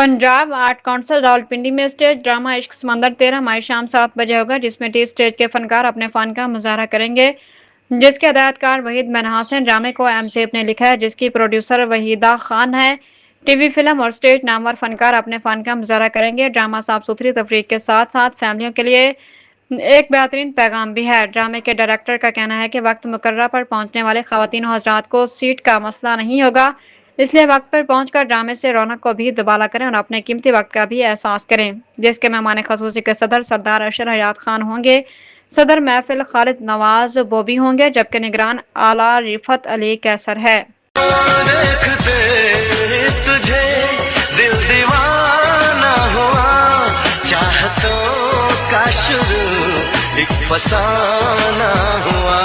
Punjab art council Rawalpindi में stage drama इश्क समंदर 13 मई शाम 7 बजे होगा, जिसमें टी स्टेज के फनकार अपने फन का मुजाहरा करेंगे, जिसके हदायतकार वहीद मनहासन। ड्रामे को एमसीफ ने लिखा है, जिसकी प्रोड्यूसर वहीदा खान है। टीवी फिल्म और स्टेज नामवर फनकार अपने फन का मुजाहरा करेंगे। ड्रामा साफ सुथरी तफरीक के साथ साथ फैमिलियों के लिए एक बेहतरीन पैगाम भी है। ड्रामे के डायरेक्टर का कहना है कि वक्त मुकर्रर पर पहुंचने वाले खवातीन और हजरात को सीट का मसला नहीं होगा, इसलिए वक्त पर पहुंचकर ड्रामे से रौनक को भी दुबाला करें और अपने कीमती वक्त का भी एहसास करें। जिसके मेहमान खसूसी के सदर सरदार अशर हयात खान होंगे। सदर महफिल खालिद नवाज बोबी होंगे, जबकि निगरान आला रिफत अली कैसर है। देखते तुझे दिल दीवाना हुआ, चाहतों का शुरू एक फसाना हुआ।